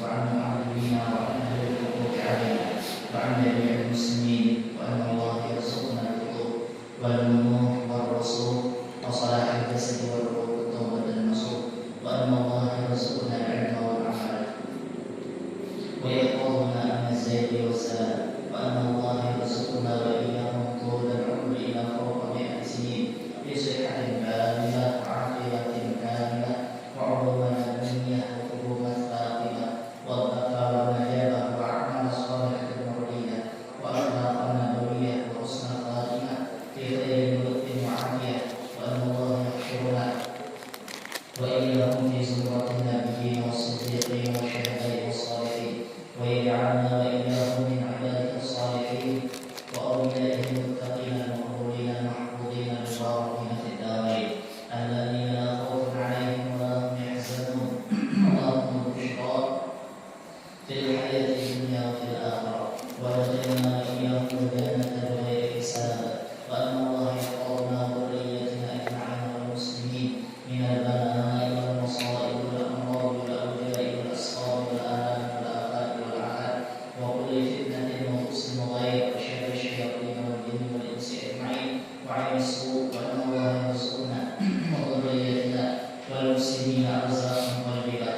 وعن معلمينا وعن أهل الحقوق علينا وعن جميع المسلمين وأن الله يرزقنا الحقوق والنور والرسول وصلاح الجسد والروح والتوبة النصوح وأن الله يرزقنا العلم والعمل ويحفظنا من الزيغ والزلال وأن الله يرزقنا وإياهم طول العمر إلى فوق 100 سنين في صحة كاملة وعافية كاملة وعلوما دنيا وقلوبا ثاقبة والذكاء والنجابة وأعمال صالحة مرضية وأخلاقا نبوية وحسن خاتمة في خير لطف وعافية وأن الله يحشرنا وإياهم في زمرة النبيين والصديقين والشهداء والصالحين ويجعلنا وإياهم من عباده الصالحين وأوليائه المتقين المقبولين المحفوظين المباركين في الدارين الذين لا خوف عليهم ولا هم يحزنون اللهم البشرى في الحياة الدنيا وفي الآخرة وأدخلنا وإياهم الجنة بغير حساب وأن الله يحفظنا وذريتنا أجمعين والمسلمين من البلاء والمصائب والأمراض والأوجاع والأسقام والآلام والآفات والأعاد وكل فتنة وحسن وغير وشر الشياطين والجن والإنس أجمعين وعين السوء وأن الله يرزقنا وذريتنا والمسلمين أرزاقا طيبة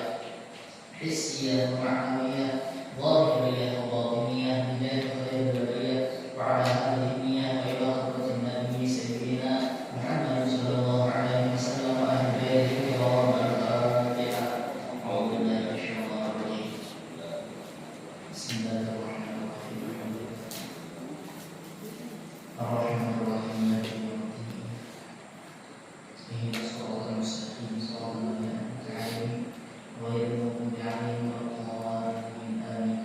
حسية ومعنوية ظاهرية وباطنية بداية خير البرية وعلى هذه النية وإلى حضرة النبي سيدنا محمد صلى الله عليه وسلم وأهل بيته الكرام الفاتحة. أعوذ بالله من الشيطان الرجيم. بسم الله الرحمن الرحيم. الرحمن الرحيم مالك يوم الدين. اهدنا الصراط المستقيم صراط الذين أنعمت عليهم غير المغضوب عليهم ولا الضالين آمين.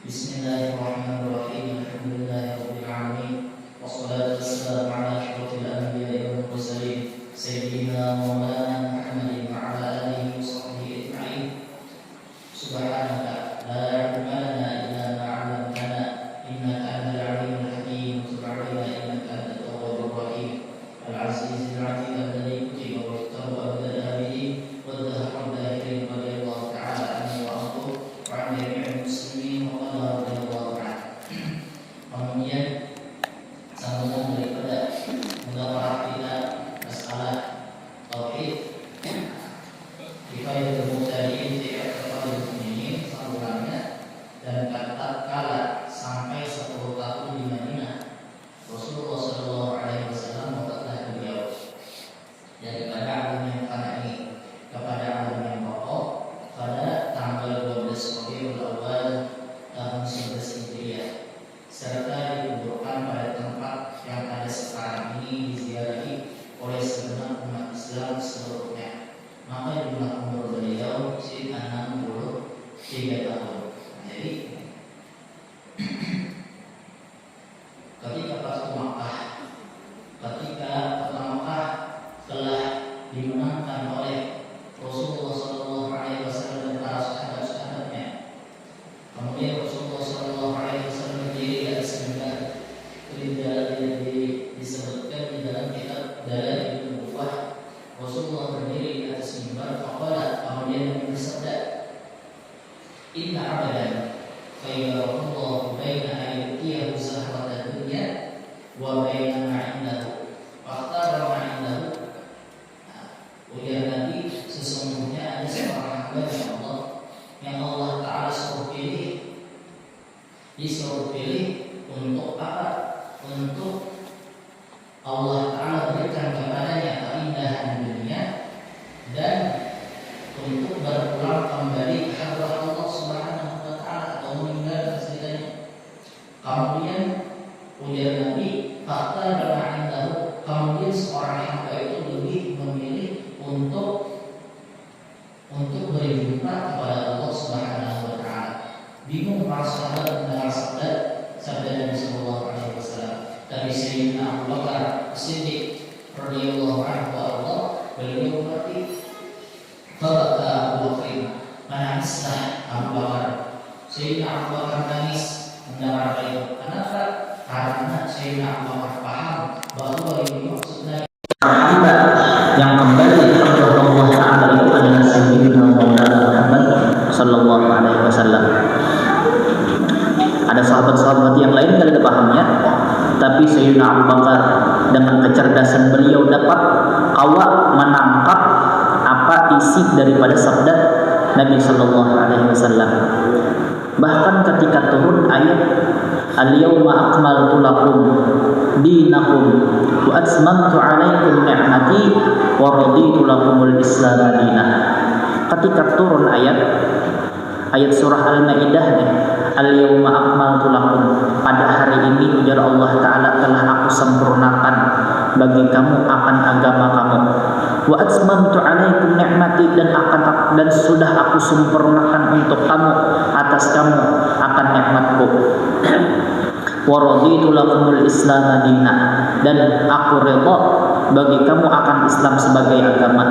بسم الله الرحمن الرحيم. الحمد لله رب العالمين والصلاة والسلام على أشرف الأنبياء والمرسلين سيدنا مولانا محمد وعلى آله وصحبه أجمعين. سبحانك لا علم لنا إلا ما علمتنا إنك أنت العليم الحكيم وتب علينا إنك أنت التواب الرحيم العزيز العليم الذي كتب ويكتب أبدا الآبدين والدهر الداهرين رضي الله تعالى عنه وأرضه وعن جميع المسلمين وقال رضي الله عنه. Kemudian sambungan daripada mudawarah kita masalah tauhid kifayatul mubtadi'in fi i'tiqadil mu'minin sambungannya dan kala sampai 10 tahun di Madinah Rasulullah sallallahu alaihi wasallam memperintah beliau daripada alam yang fana ini kepada alam yang pokok pada tanggal 12 Rabiul Awal tahun 11 Hijriah serta dikuburkan pada tempat yang ada sekarang ini diziarahi oleh segenap umat Islam seluruhnya. Maka jumlah umur beliau sekitar 63 tahun. Jadi ketika Fathu Makkah telah dimenangkan oleh Rasulullah sallallahu alaihi wasallam dan para sahabat-sahabatnya. Kemudian Rasulullah sallallahu alaihi wasallam berdiri di atas mimbar. Disebutkan di dalam kitab Dalailun Nubuwah, Rasulullah berdiri di atas mimbar faqala, kemudian bersabda, inna abadan khayyarallahu baina ayyutiyahu zahratal dunya wa baina ma indahu fakhtara ma indahu. Ujar Nabi, sesungguhnya ada seorang hamba Allah yang Allah Ta'ala disuruh pilih untuk apa? Untuk Allah Ta'ala berikan kepadanya keindahan dunia dan untuk berpulang kembali ke hadrat Allah Subhanahu wa Ta'ala atau meninggal kesedarannya. Kemudian ujar Nabi, fakta bermain tahu. Kemudian seorang hamba itu lebih memilih untuk berjumpa kepada Allah Subhanahu wa Ta'ala. Bingung para sahabat mendengar sabda Nabi sallallahu alaihi wasallam. Tapi Sayyidina Abu Bakar Siddiq radhiyallahu anhu Allah beliau berarti Fabaka Abu Bakar, menangislah Abu Bakar. Sayyidina Abu Bakar menangis mendengar itu. Kenapa? Karena Sayyidina Abu Bakar paham bahwa ini maksudnya yang kembali kepada Allah Ta'ala itu adalah Sayyidina Muhammad Tapi Sayyidina Abu Bakar dengan kecerdasan beliau dapat menangkap apa isi daripada sabda Nabi Sallallahu Alaihi Wasallam. Bahkan ketika turun ayat Al-yawma akmaltu lakum dinakum wa atmamtu alaikum ni'mati wa raditu lakumul Islam madinah. Ketika turun ayat surah Al-Maidah nih, Al-yawma akmaltu lakum, pada hari ini ujar Allah Ta'ala telah aku sempurnakan bagi kamu akan agama kamu. Wa atmamtu alaikum ni'mati, dan sudah aku sempurnakan untuk kamu, atas kamu akan nikmatku. Wa raditu lakumul Islam madinah, dan aku redha bagi kamu akan Islam sebagai agama.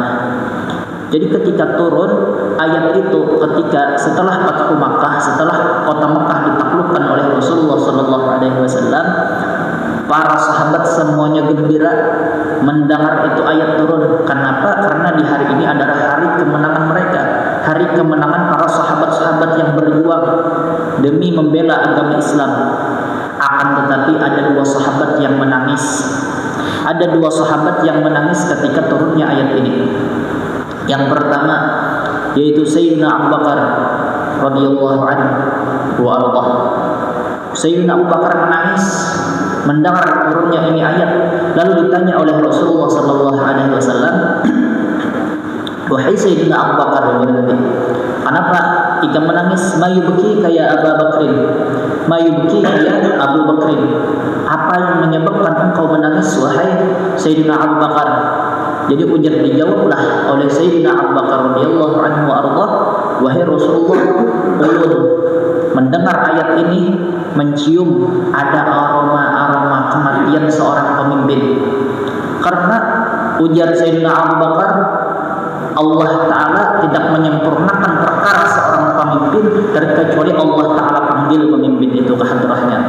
Jadi ketika turun ayat itu, ketika setelah Fathu Makkah, setelah kota Makkah ditaklukkan oleh Rasulullah Sallallahu Alaihi Wasallam, para sahabat semuanya gembira mendengar itu ayat turun. Kenapa? Karena di hari ini adalah hari kemenangan mereka, hari kemenangan para sahabat-sahabat yang berjuang demi membela agama Islam. Akan tetapi ada dua sahabat yang menangis. Ada dua sahabat yang menangis ketika turunnya ayat ini. Yang pertama yaitu Sayyidina Abu Bakar radhiyallahu anhu wa ardah. Sayyidina Abu Bakar menangis mendengar turunnya ini ayat. Lalu ditanya oleh Rasulullah sallallahu alaihi wasallam, "Wahai Sayyidina Abu Bakar," "kenapa engkau menangis? Mayubki kayak Abu Bakrin, mayubki kayak Abu Bakrin. Apa yang menyebabkan engkau menangis wahai Sayyidina Abu Bakar?" Jadi dijawablah oleh Sayyidina Abu Bakar radhiyallahu anhu wa ardah, "Wahai Rasulullah, ulun mendengar ayat ini mencium ada aroma kematian seorang pemimpin." Karena ujar Sayyidina Abu Bakar, Allah Ta'ala tidak menyempurnakan perkara seorang pemimpin terkecuali Allah Ta'ala panggil pemimpin itu ke hadrahnya.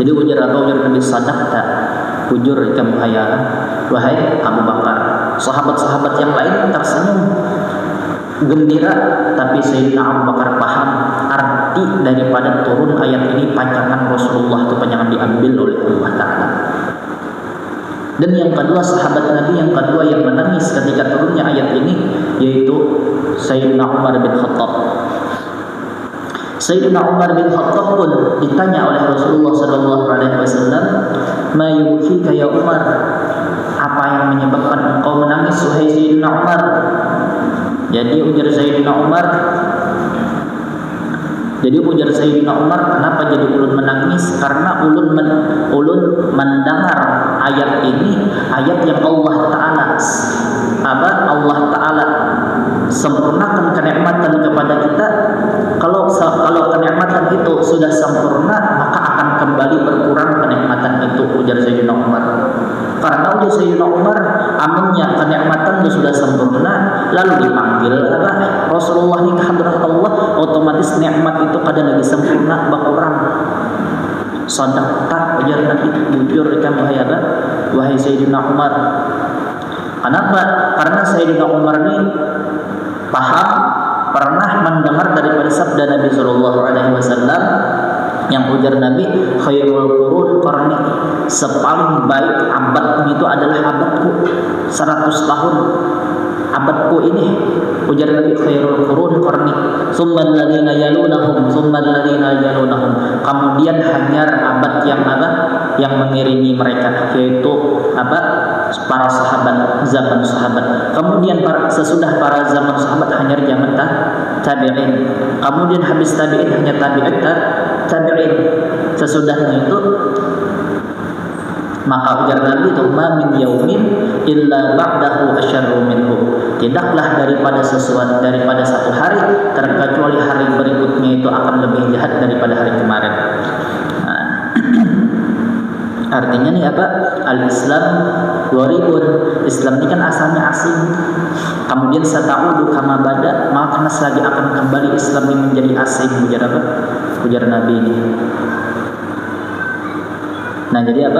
Jadi ujar Nabi, sadaqta, ujur kamu wahai Abu Bakar. Sahabat-sahabat yang lain tersenyum gembira, tapi Sayyidina Abu Bakar paham arti daripada turun ayat ini. Panjangan Rasulullah itu panjangan diambil oleh Allah Ta'ala. Dan yang kedua, sahabat Nabi yang kedua yang menangis ketika turunnya ayat ini yaitu Sayyidina Umar bin Khattab. Sayyidina Umar bin Khattab pun ditanya oleh Rasulullah sallallahu alaihi wasallam, "Ma yubkika ya Umar?" Apa yang menyebabkan engkau menangis wahai Sayyidina Umar? Jadi ujar Sayyidina Umar, kenapa jadi ulun menangis? Karena ulun mendengar ayat ini, ayat yang Allah Ta'ala sempurnakan kenikmatan kepada kita. Kalau kenikmatan itu sudah sempurna, maka akan kembali berkurang kenikmatan itu, ujar Sayyidina Umar. Karena ujar Sayyidina Umar, aminnya kenikmatan itu sudah sempurna, lalu dipanggil Rasulullah ke hadrat Allah, otomatis nikmat itu kadang lagi sempurna berkurang. Sadaqta, ujar Nabi, jujur kamu wahai Sayyidina Umar. Kenapa? Karena Sayyidina Umar ini paham, pernah mendengar daripada sabda Nabi Sallallahu Alaihi Wasallam yang ujar Nabi, khairul qurun qarni, sepaling baik abad itu adalah abadku, 100 tahun abadku ini. Ujar Nabi, khairul qurun qarni, tsummal ladzina yalunahum, kemudian hanyar abad yang mengiringi mereka, yaitu para sahabat, zaman sahabat. Kemudian sesudah para zaman sahabat hanyar zaman tabi'in. Kemudian habis tabi'in hanya tabi'in. Sesudahnya itu maka ujar Nabi itu, ma min yaumin illa ba'dahu asyarru minhu. Tidaklah daripada satu hari terkecuali hari berikutnya itu akan lebih jahat daripada hari kemarin. Artinya nih Al-Islam gharibun. Islam ini kan asalnya asing. Kemudian sata'udu kama bada, maka lagi akan kembali Islam ini menjadi asing. Ujar Nabi ini. Nah, jadi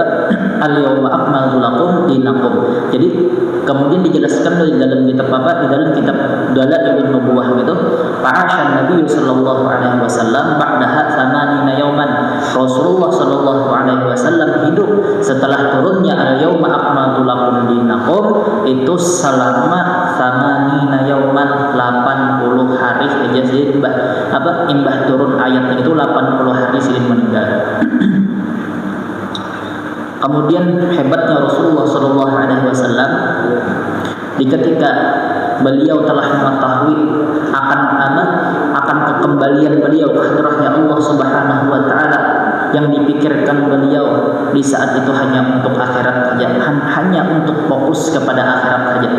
Al-yawma akmaltu lakum dinakum. Jadi kemudian dijelaskan di dalam kitab di dalam kitab Dalailun Nubuwah gitu, Fa'ashan Nabi sallallahu alaihi wasallam ba'daha 8 yauman. Rasulullah Shallallahu Alaihi Wasallam hidup setelah turunnya al-yauma akmaltu lakum dinakum itu selama tsamanina yauman 80 hari aja sih imbah turun ayat itu 80 hari silih meninggal. Kemudian hebatnya Rasulullah Shallallahu Alaihi Wasallam ketika beliau telah mengetahui akan kekembalian beliau ke hadrahnya Allah Subhanahu wa taala, yang dipikirkan beliau di saat itu hanya untuk akhirat saja, hanya untuk fokus kepada akhirat saja.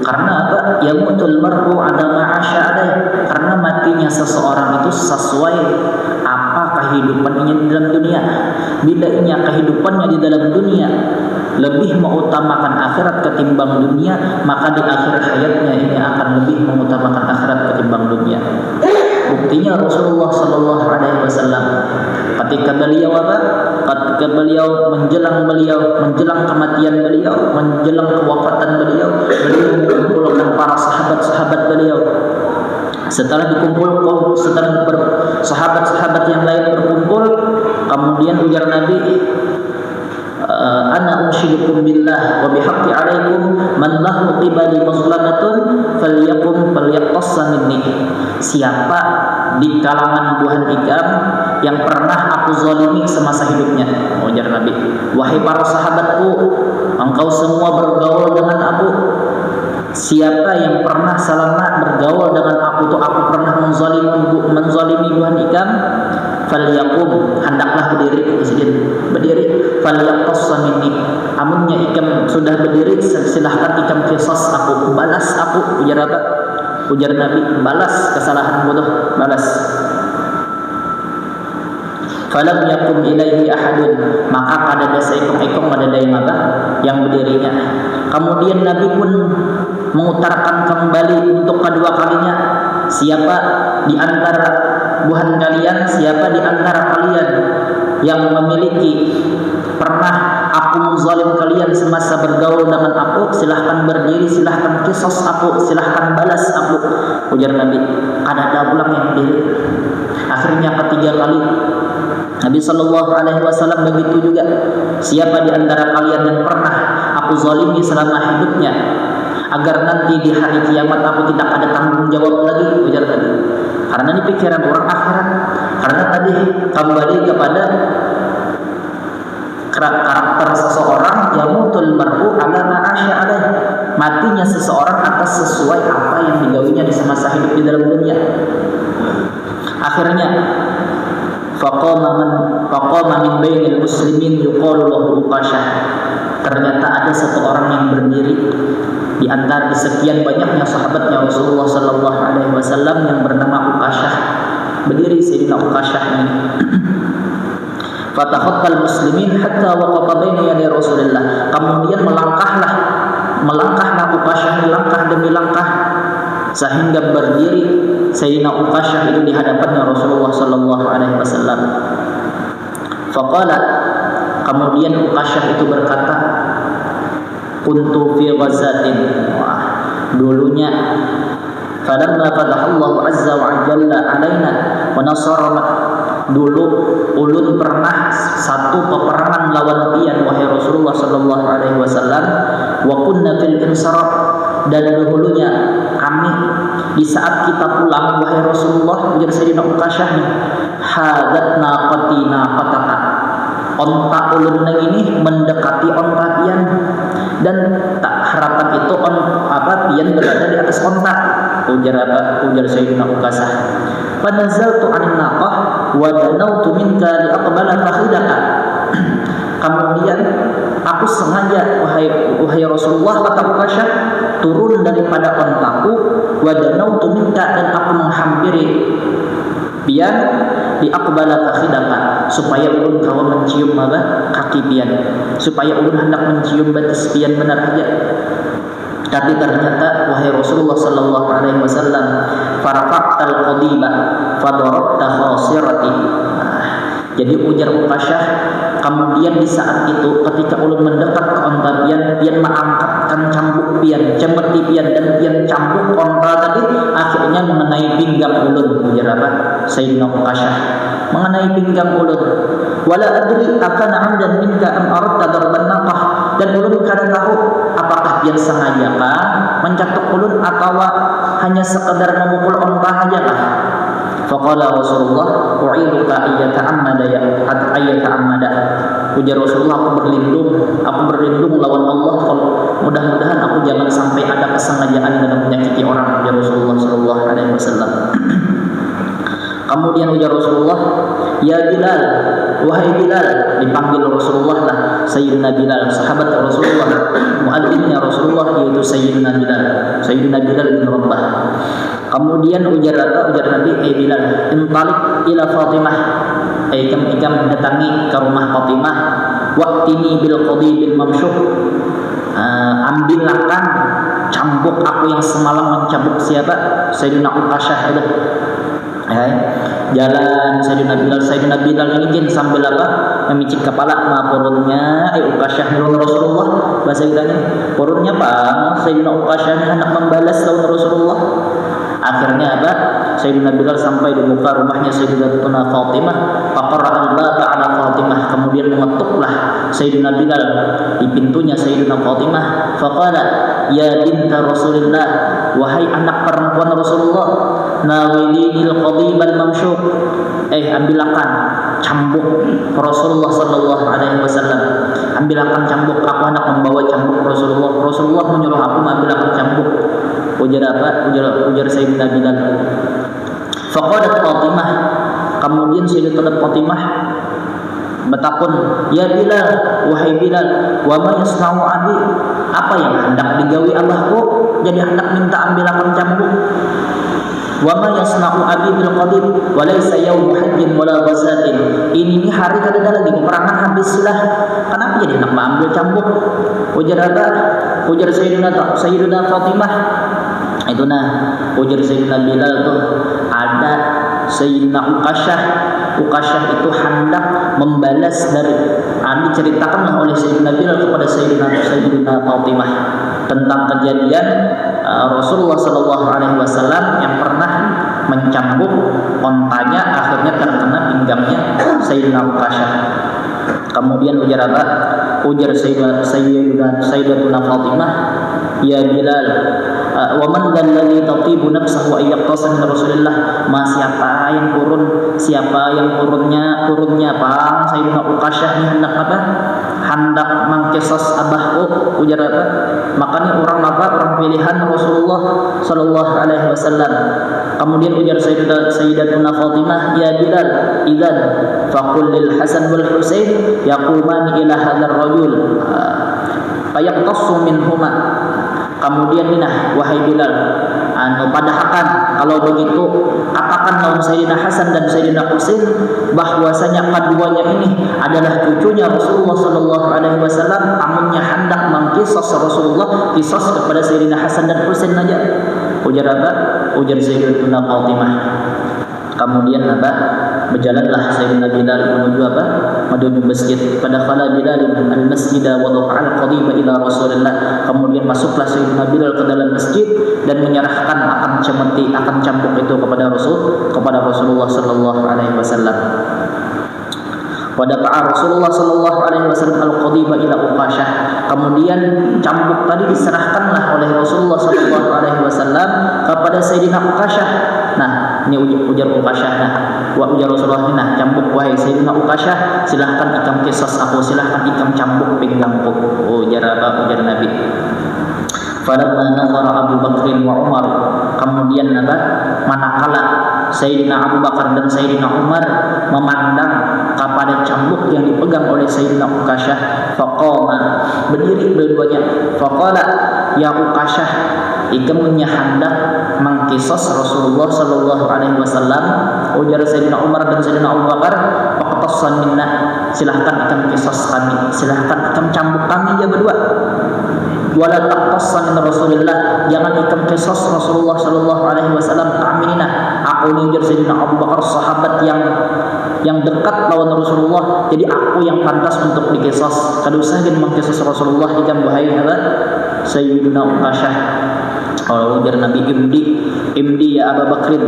Karena apa? Yamutul mar'u ada ma'asya alaih. Karena matinya seseorang itu sesuai apa kehidupannya di dalam dunia. Bila kehidupannya di dalam dunia lebih mengutamakan akhirat ketimbang dunia, maka di akhir hayatnya ini akan lebih mengutamakan akhirat ketimbang dunia. Buktinya Rasulullah Sallallahu Alaihi Wasallam ketika beliau menjelang kematian beliau, menjelang kewafatan beliau mengumpulkan para sahabat-sahabat beliau. Setelah sahabat-sahabat yang lain berkumpul, kemudian ujar Nabi, ana unsyidukum billah wa bihaqqi alaikum man lahu qibali mazlamatun falyaqtassa minni. Siapa di kalangan buhan ikam yang pernah aku zalimi semasa hidupnya, ujar Nabi, wahai para sahabatku, engkau semua bergaul dengan aku. Siapa yang pernah selama bergaul dengan aku tuh aku pernah menzalimi buhan ikam, falyaqum, hendaklah berdiri falyaqtassa minni. Amunnya ikam sudah berdiri, silahkan ikam qisas aku, balas aku. Ujar apa? Ujar Nabi, balas kesalahan bodoh, balas. Falam yakum ilaihi ahadun, maka kada ada seekor madadai maka yang berdirinya. Kemudian Nabi pun mengutarakan kembali untuk kedua kalinya, siapa di antara buhan kalian, siapa di antara kalian yang memiliki pernah aku menzalim kalian semasa bergaul dengan aku, silahkan berdiri, silahkan qisas aku, silahkan balas aku. Ujar Nabi, ada ulang yang berdiri. Akhirnya ketiga kali Nabi Sallallahu Alaihi Wasallam begitu juga, siapa di antara kalian yang pernah aku zalimi selama hidupnya, agar nanti di hari kiamat aku tidak ada tanggung jawab lagi. Ujar tadi, karena ini pikiran orang akhirat. Karena tadi kembali kepada karakter seseorang, yamutul mar'u ala ma'asya alaih, matinya seseorang atas sesuai apa yang digawinya di semasa hidup di dalam dunia. Akhirnya faqama min bainil muslimin yuqalu lahu Uqasyah. Ternyata ada satu orang yang berdiri di antara sekian banyaknya sahabatnya Rasulullah Sallallahu Alaihi Wasallam yang bernama Uqasyah. Berdiri Sayyidina Uqasyah ini. Fatakhattal muslimin hatta waqafa baina yaday Rasulillah. Kemudian melangkahlah Uqasyah, langkah demi langkah, sehingga berdiri Sayyidina Uqasyah itu di hadapannya Rasulullah Sallallahu Alaihi Wasallam. Faqala, kemudian Uqasyah itu berkata, kuntu fi ghazatin. Dulunya falamma fatahallahu azza wa jalla alaina wa nasarana, dulu ulun pernah satu peperangan lawan pian wahai Rasulullah Sallallahu Alaihi Wasallam, wa kunna fil insaraf, dan dahulunya kami di saat kita pulang wahai Rasulullah, ujar Sayyidina Uqasyah, hadat naqatina qataka, onta ulun ini mendekati onta pian, dan tak harapan itu pian berada di atas onta. Ujar Sayyidina Uqasyah, fanazaltu 'anil naqah wa danautu minka li aqbala fakhidaka. Kemudian aku sengaja wahai Rasulullah, kata Uqasyah, turun daripada ontaku, wa danautu minka, dan aku menghampiri pian di aqbala fakhidaka, supaya ulun kawa mencium kaki pian, supaya ulun hendak mencium batis pian benar aja. Tapi ternyata wahai Rasulullah Sallallahu Alaihi Wasallam, farafaqtal qadiba fadarabta khasirati. Jadi ujar Uqasyah, kemudian di saat itu ketika ulun mendekat ke onta pian mengangkatkan cambuk pian, cemeti pian, dan pian cambuk onta tadi. artinya mengenai pinggang ulun, ujar apa? Sayyidina Uqasyah, mengenai pinggang ulun. Wala adri akana 'amdan minka am aradta darban naqah, dan ulun kada tahu apakah dia sengajakah mencatuk ulun atau hanya sekedar memukul onta saja kah? Faqala Rasulullah, u'iduka ayyata'ammada ya ayyata'ammada. Ujar Rasulullah, aku berlindung lawan Allah kalau mudah-mudahan aku jangan sampai ada kesengajaan dalam menyakiti orang. Ujar Rasulullah sallallahu alaihi wasallam. Kemudian ujar Rasulullah, ya Bilal, wahai Bilal. Dipanggil Rasulullah lah Sayyidina Bilal, sahabat Rasulullah, muadzinnya Rasulullah, yaitu Sayyidina Bilal bin Rabah. Kemudian ujar Nabi, Bilal, intalik ila Fatimah, ikam datangi ke rumah Fatimah, waqtini bil qadibil mamsyuh, ambilkan cambuk aku yang semalam mencambuk siapa? Sayyidina Uqasyah itu. Jalan Sayyidina Bilal ini sambil apa? Memicik kepala perutnya Uqasyah lawan Rasulullah. Bahasa kita ini perutnya Pak Sayyidina Uqasyah hendak membalas lawan Rasulullah. Akhirnya apa? Sayyidina Bilal sampai di muka rumahnya Sayyidatuna Fatimah. Faqara al-baba ala Fatimah. Kemudian mengetuklah Sayyidina Bilal di pintunya Sayyidina Fatimah. Faqala, ya binta Rasulillah, wahai anak perempuan Rasulullah, nawilinil qadibal mamsyuq, ambilkan cambuk Rasulullah sallallahu alaihi wasallam. Ambilkan cambuk, aku hendak membawa cambuk Rasulullah. Rasulullah menyuruh aku mengambilkan cambuk. Ujar apa? Ujar Sayyidina Bilal. Faqalat Fatimah, kemudian Sayyidatuna Fatimah bertakun, ya Bilal, wahai Bilal, wa ma yasna'u abi, apa yang hendak digawi abahku jadi hendak minta ambilkan cambuk? Wa ma yasna'u abi bil qadib wa laysa yawm hajjin wala ghazatin. Ini hari kada ada lagi peperangan habislah. Kenapa jadi hendak mengambil cambuk? Ujar apa? Ujar Sayyidina Fatimah. Itu ujar Sayyidina Bilal tuh, ada Sayyidina Uqasyah itu hendak membalas dari diceritakanlah oleh Sayyidina Bilal kepada Sayyidina Fatimah tentang kejadian Rasulullah sallallahu alaihi wasallam yang pernah mencambuk ontanya, akhirnya terkena pinggangnya Sayyidina Uqasyah. Kemudian ujar apa? Ujar Sayyidatuna Fatimah, ya Bilal, wa man alladhi tatibu nafsahu wa yaqtasan min Rasulillah, siapa yang turunnya Bang Sayyidina Uqasyah ini hendak mengkisos abahku. Ujar apa? Makanya orang pilihan Rasulullah sallallahu alaihi wasallam. Kemudian ujar Sayyidatuna Fatimah, ya Bilal, idzan faqul lil Hasan wal Husain yaqumani ila hadzal rajul fayaqtassu minhuma. Kemudian wahai Bilal, padahkan kalau begitu katakan lawan Sayyidina Hasan dan Sayyidina Husain bahwasanya keduanya ini adalah cucunya Rasulullah sallallahu alaihi wasallam, amunnya hendak mengkisos Rasulullah, kisos kepada Sayyidina Hasan dan Husain aja. Ujar apa? Ujar Sayyidatuna Fatimah. Kemudian berjalanlah Sayyidina Bilal menuju masjid. Pada kala Bilal al-masjid wa dafa'al qadiba ila Rasulillah. Kemudian masuklah Sayyidina Bilal ke dalam masjid dan menyerahkan akan cambuk itu kepada Rasulullah sallallahu alaihi wasallam. Pada Rasulullah sallallahu alaihi wasallam al-qadiba ila Uqasyah. Kemudian cambuk tadi diserahkanlah oleh Rasulullah sallallahu alaihi wasallam kepada Sayyidina Uqasyah. Ini ujar Uqasyah. Ujar Rasulullah, cambuk wahai Sayyidina Uqasyah, silahkan ikam kisas aku, silahkan ikam cambuk pinggangku. Ujar Nabi. Falamma nazara Abu Bakr wa Umar, kemudian manakala Sayyidina Abu Bakar dan Sayyidina Umar memandang kepada cambuk yang dipegang oleh Sayyidina Uqasyah, faqama, berdiri dua-duanya. Faqala, ya Uqasyah, ikam hendak mengkisos Rasulullah sallallahu alaihi wasallam. Ujar Sayyidina Umar dan Sayyidina Abu Bakar, faqtassan minna, silahkan ikam kisos kami, silahkan ikam cambuk kami ya berdua. Wala taqtassan min Rasulillah, jangan ikam kisos Rasulullah sallallahu alaihi wasallam ta'minina. Aku ni ujar Sayyidina Abu Bakar, sahabat yang dekat lawan Rasulullah, jadi aku yang pantas untuk dikisos. Kada usah mengkisos Rasulullah ikam wahai Sayyidina Uqasyah. Kalau ujar Nabi imdi ya Abu Bakrin.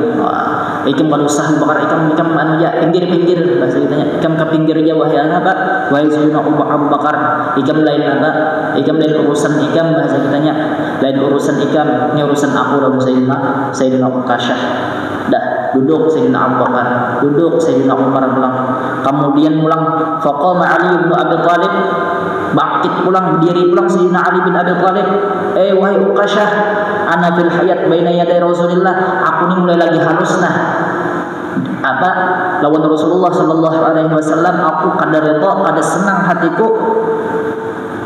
Ikam kalau usah bakar ikam anu ya pinggir bahasa kitanya. Ikam ke pinggir aja wahai apa? Wahai Sayyidina Abu Bakar. Ikam lain apa? Ikam lain urusan ikam bahasa kitanya. Lain urusan ikam, ini urusan aku lawan Sayyidina Uqasyah. Dah duduk Sayyidina Abu Bakar, duduk Sayyidina Umar pulang. Kemudian pulang faqama Ali bin Abi Thalib, bangkit pulang, berdiri pulang Sayyidina Ali bin Abi Thalib. Wahai Uqasyah, ana fil hayat baina yaday Rasulillah, aku ni mulai lagi halus nah. Apa lawan Rasulullah sallallahu alaihi wasallam, aku kada redha, kada senang hatiku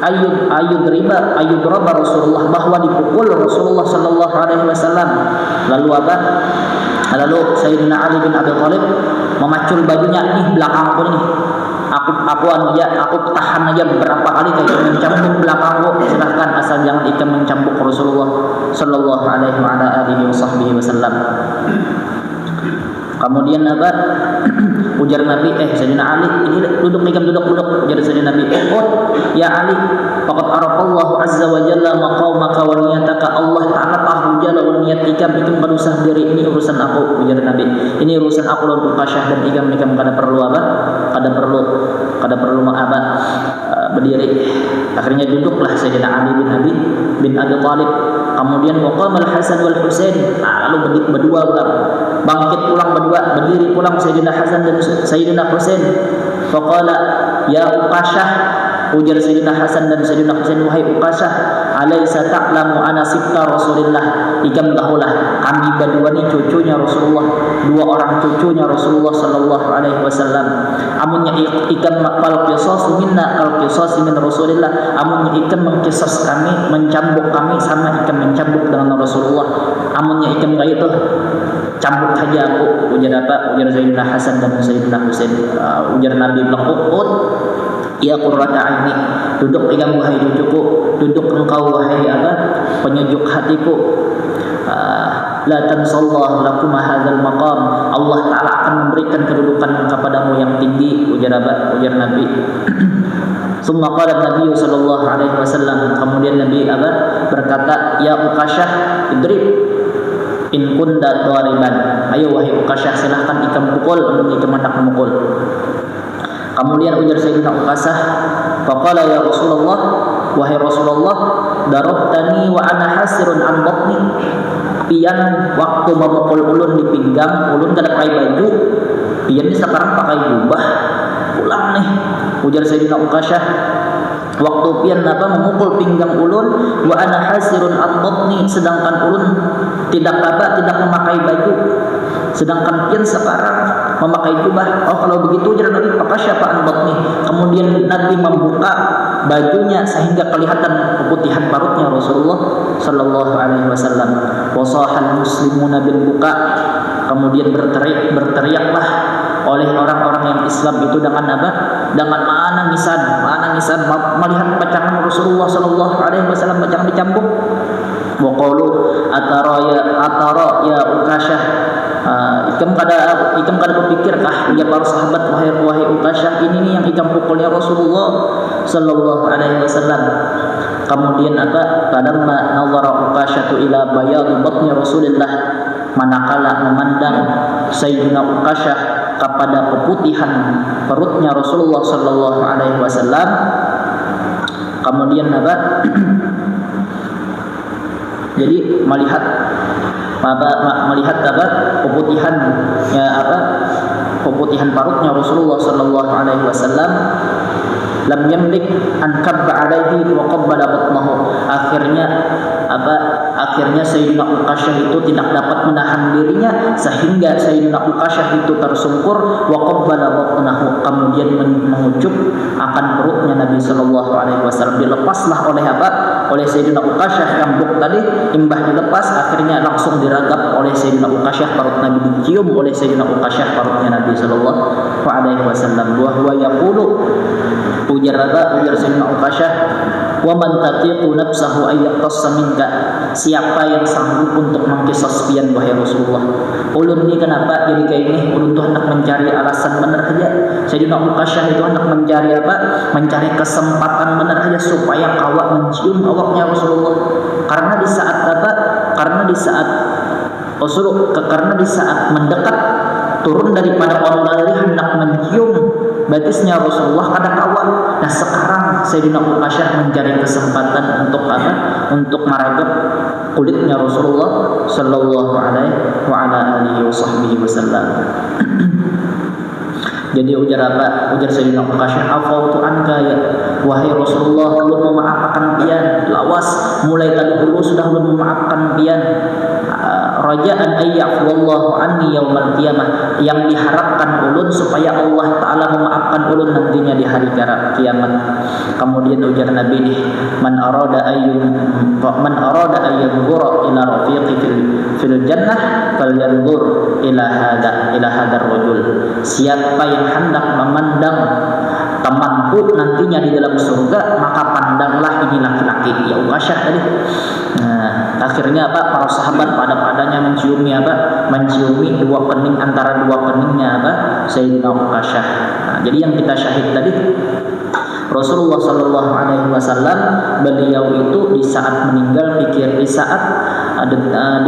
ayud raba Rasulullah, bahwa dipukul Rasulullah sallallahu alaihi wasallam. Lalu apa? Lalu Sayyidina Ali bin Abi Thalib memacul bajunya, nih belakangku nih. Aku tahan aja beberapa kali kayak mencambuk belakangku. Silahkan asal jangan ikam mencambuk Rasulullah sallallahu alaihi wasallam. Kemudian apa? Ujar Nabi, Sayyidina Ali, ini duduk duduk. Ujar Sayyidina Nabi, ya Ali, faqad arafallahu azza wa jalla maqamaka wa niyataka. Allah Ta'ala tahu jalla wa niat ikam berusah dari ini urusan aku. Ujar Nabi, ini urusan aku lawan Uqasyah dan ikam kada perlu apa? Kada perlu apa? Berdiri. Akhirnya duduklah Sayyidina Ali bin Abi Thalib. Kemudian waqamal Hasan wal Husain. Lalu berdua pulang. Bangkit pulang berdiri pulang Sayyidina Hasan dan Sayyidina Husain. Faqala ya Uqasyah, ujar Sayyidina Hasan dan Sayyidina Husain, wahai Uqasyah, alaysa ta'lamu ana sibta Rasulillah, ikam tahulah kami berdua ni cucunya Rasulullah, dua orang cucunya Rasulullah sallallahu alaihi wasallam. Amunnya ikam fal qisas minna kal qisas min Rasulillah, amunnya ikam mengkisas kami, mencambuk kami sama ikam mencambuk dengan Rasulullah. Amunnya ikam gak itu cambuk saja aku. Ujar apa? Ujar Sayyidina Hasan dan Sayyidina Husain. Ujar Nabi bilang, ya qurrata aini, duduk ikam wahai cucuku, duduk engkau wahai apa? Penyejuk hatiku. La tansallahu lakum hadzal maqam, Allah Ta'ala akan memberikan kedudukan kepadamu yang tinggi. Ujar apa? Ujar Nabi. Summa qala Nabi sallallahu alaihi wasallam, kemudian Nabi apa? Berkata, ya Uqasyah, idrib in kunta dhariban. Ayo wahai Uqasyah, silahkan ikam pukul, ikam hendak memukul. Kemudian ujar Sayyidina Uqasyah, faqala ya Rasulullah, wahai Rasulullah, darabtani wa ana hasirun an batni. Pian waktu memukul ulun di pinggang, ulun kada pakai baju. Pian ini sekarang pakai jubah. Pulang nih. Ujar Sayyidina Uqasyah, waktu pian memukul pinggang ulun, wa ana hasirun an batni, sedangkan ulun tidak memakai baju. Sedangkan pian sekarang memakai jubah. Kalau begitu ujar Nabi, maka syafa'an batni. Kemudian Nabi membuka bajunya sehingga kelihatan keputihan parutnya Rasulullah sallallahu alaihi wasallam. Wasahal muslimuna bil buka. Kemudian berteriaklah oleh orang-orang yang Islam itu dengan apa? Dengan nangisan melihat pacangan Rasulullah sallallahu alaihi wasallam pacangan dicambuk. Wa qalu atara ya Uqasyah, ikam kada berpikirkah ya para sahabat, wahai Uqasyah, ini nih yang ikam pukulnya Rasulullah sallallahu alaihi wasallam. Kemudian apa? Falamma nazara Uqasyah ila bayadi batni Rasulillah, manakala memandang Sayyidina Uqasyah kepada keputihan perutnya Rasulullah sallallahu alaihi wasallam. Kemudian apa? Jadi melihat keputihan keputihan parutnya Rasulullah sallallahu alaihi wasallam, lam yamlik an kabba alaihi wa qabbala batnahu. Akhirnya Sayyidina Uqasyah itu tidak dapat menahan dirinya sehingga Sayyidina Uqasyah itu tersungkur wa qabbala batnahu, kemudian mengucup akan perutnya Nabi sallallahu alaihi wasallam. Dilepaslah oleh Sayyidina Uqasyah cambuk tadi, imbah dilepas akhirnya langsung diragap oleh Sayyidina Uqasyah parut Nabi, dicium oleh Sayyidina Uqasyah parutnya Nabi sallallahu alaihi wasallam. Wa huwa yaqulu, ujar Sayyidina Uqasyah, Wa man tatiqu nafsahu ay yaqtassa minka. Siapa yang sanggup untuk mengkisos pian wahai Rasulullah. Ulun ni kenapa jadi kayak ini? Ulun tuh hendak mencari alasan benar aja. Sayyidina Uqasyah itu hendak mencari apa? Mencari kesempatan benar aja supaya kawak mencium awaknya Rasulullah. Karena di saat apa? Karena di saat mendekat turun daripada orang hendak mencium batisnya Rasulullah kada kawat. Nah sekarang Sayyidina Uqasyah mencari kesempatan untuk apa? Untuk meragap kulitnya Rasulullah sallallahu alaihi wa ala alihi wasallam. Jadi ujar apa? Ujar Sayyidina Uqasyah, "Afautu anka ya wahai Rasulullah, ulun memaafkan pian. Lawas mulai tadi dulu sudah ulun memaafkan pian. Raja'an ayyafwallahu anni yaumal qiyamah." Yang diharapkan ulun supaya Allah Ta'ala memaafkan ulun nantinya di hari kiamat. Kemudian ujar Nabi ini, man arada ayyunzura ila rafiqi fil jannah falyanzur ila hadar rajul. Siapa yang hendak memandang temanku nantinya di dalam surga, maka pandanglah ini laki-laki. Ya Uqasyah tadi. Nah, akhirnya apa? Para sahabat pada-padanya menciumi apa? Menciumi antara dua keningnya apa? Sayyidina Uqasyah. Nah, jadi yang kita syahid tadi, Rasulullah Shallallahu Alaihi Wasallam beliau itu di saat meninggal di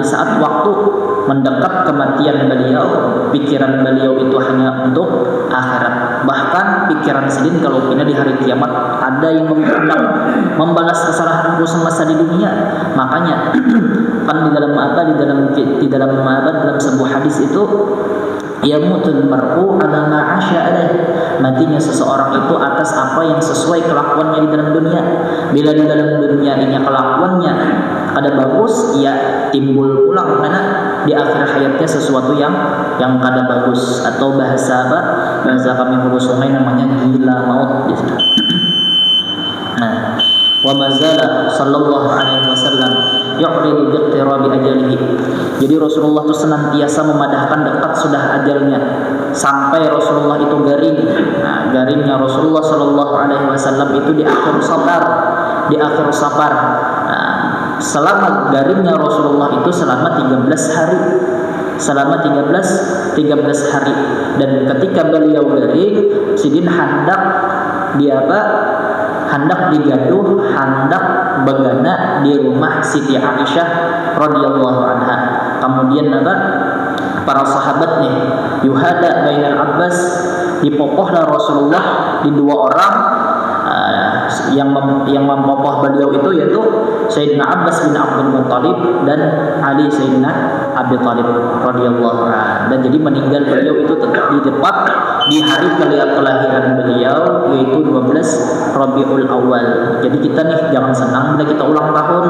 saat waktu mendekat kematian beliau, pikiran beliau itu hanya untuk akhirat. Bahkan pikiran sedin kalau kita di hari kiamat ada yang membalas kesalahanku semasa di dunia. Makanya kan dalam sebuah hadis itu, yamutul mar'u ala ma 'asha alaih. Matinya seseorang itu atas apa yang sesuai kelakuannya di dalam dunia. Bila di dalam dunia ini kelakuannya ada bagus, ya timbul pulang karena di akhir hayatnya sesuatu yang kada bagus, atau bahasa kami hulu sungai namanya gila maut. Nah, wa mazala sallallahu alaihi wasallam yu'ridu biqtirabi ajalihi. Jadi Rasulullah itu senantiasa memadahkan dekat sudah ajalnya sampai Rasulullah itu garing. Nah, garingnya Rasulullah sallallahu alaihi wasallam itu di akhir safar. Nah, selama garingnya Rasulullah itu selama 13 hari. Selama 13 hari. Dan ketika beliau garing, sidin hendak digaduh, hendak begana di rumah Siti Aisyah radhiyallahu anha. Kemudian para sahabat nih, yuhada bainal Abbas, dipopohlah Rasulullah di dua orang. Yang mempopoh beliau itu yaitu Sayyidina Abbas bin Abdul Muttalib dan Ali Sayyidina Abi Thalib radhiyallahu anhu. Dan jadi meninggal beliau itu tetap di hari kelahiran beliau, yaitu 12 Rabiul Awal. Jadi kita nih jangan senang bila kita ulang tahun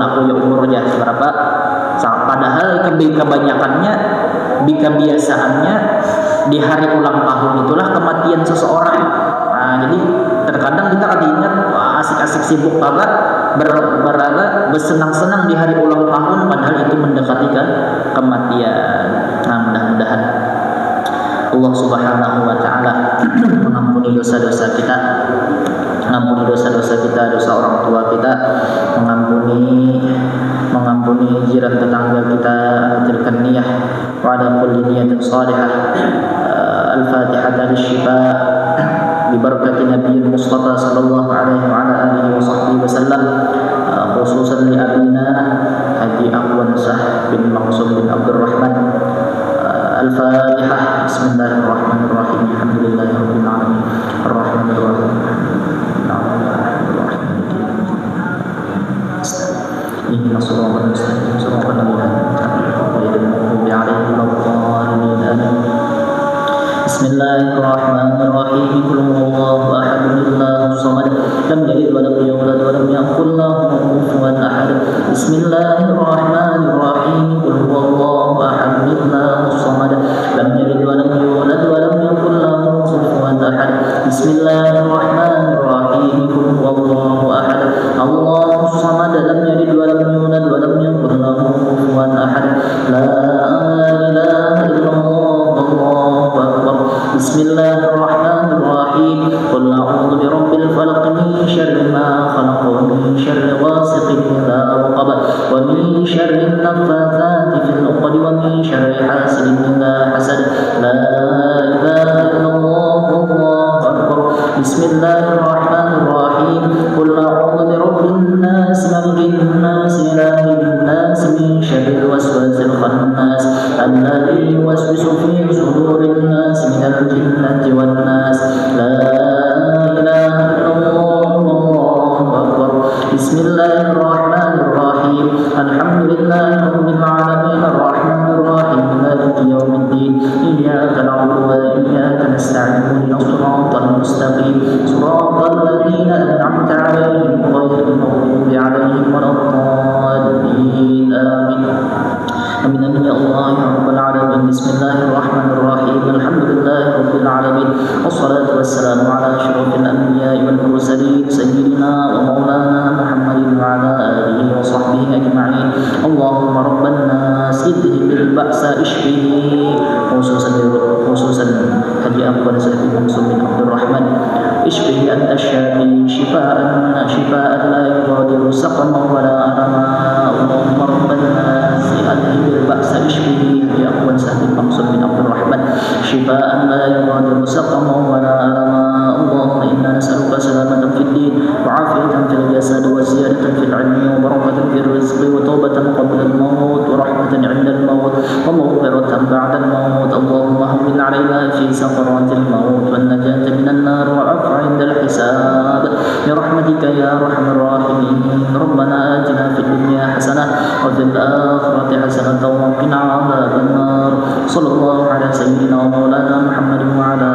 aku ya umurnya berapa. Padahal kebanyakannya kebiasaannya di hari ulang tahun itulah kematian seseorang. Nah, jadi terkadang kita akan ingat asik-asik sibuk bersenang-senang di hari ulang tahun, padahal itu mendekati kematian. Nah, mudah-mudahan Allah Subhanahu wa taala mengampuni dosa-dosa kita, dosa orang tua kita, mengampuni jiran tetangga kita, ajirkan niyah wa ala kulli niyatin salihah. Al-Fatihah lisyifa bi barakati Nabi Mustafa sallallahu alaihi wa ala alihi wa sahbihi wasallam, khususan li abina Haji Aqwan Sah bin Maqsum bin Abdul Rahman. Al-Fatihah. Bismillahirrahmanirrahim. Alhamdulillahirabbil alamin. Arrahmanir rahim. Ihdinas siratal mustaqim. Siratal ladzina an'amta 'alaihim ghairil maghdubi 'alaihim. Bismillahirrahmanirrahim. Qul huwallahu ahad, Allahus samad, lam yalid wa lam yulad wa lam yakul lahu kufuwan ahad. Bismillahirrahmanirrahim. Qul huwallahu ahad, Allahus samad, lam yalid wa lam yulad wa lam yakul lahu kufuwan ahad. Bismillahirrahmanirrahim. Qul huwallahu ahad, Allahus samad, lam yalid wa lam yulad wa lam yakul lahu kufuwan ahad. La ilaha illallah, Allahu akbar. Bismillahirrahmanirrahim. Qul a'udzu ومن شر النفاثات في العقد ومن شر حاسد إذا حسد لا إله إلا الله والله أكبر بسم الله الرحمن الرحيم قل أعوذ برب الناس ملك الناس إله الناس من شر الوسواس الخناس الذي يوسوس في صدور الناس من الجنة والناس لا إله إلا الله والله أكبر بسم الله الرحمن الرحيم الحمد لله رب العالمين الرحمن الرحيم مالك يوم الدين إياك نعبد وإياك نستعين اهدنا الصراط المستقيم صراط الذين أنعمت عليهم غير المغضوب عليهم ولا الضالين آمين آمين آمين يا الله يا رب العالمين بسم الله الرحمن الرحيم الحمد لله رب العالمين والصلاة والسلام على أشرف الأنبياء والمرسلين سيدنا ومولانا محمد وعلى آله وصحبه أجمعين اللهم رب الناس اذهب البأس اشفه خصوصا Haji Abdul Zahid Mansur bin Abdul Rahman اشفه أنت الشافي شفاء لا يغادر سقما ولا ألما اللهم رب الناس أذهب البأس اشفه Haji Abdul Zahid Mansur bin Abdul Rahman شفاء لا يغادر سقما ولا ألما اللهم إنا نسألك سلامة في الدين وعافية في الجسد وزيادة في العلم وبركة في الرزق وتوبة قبل الموت ورحمة عند الموت ومغفرة بعد الموت اللهم هون علينا في سفرات الموت والنجاة من النار والعفو عند الحساب برحمتك يا أرحم الراحمين ربنا آتنا في الدنيا حسنة وفي الآخرة حسنة وقنا عذاب النار صلى الله على سيدنا ومولانا محمد وعلى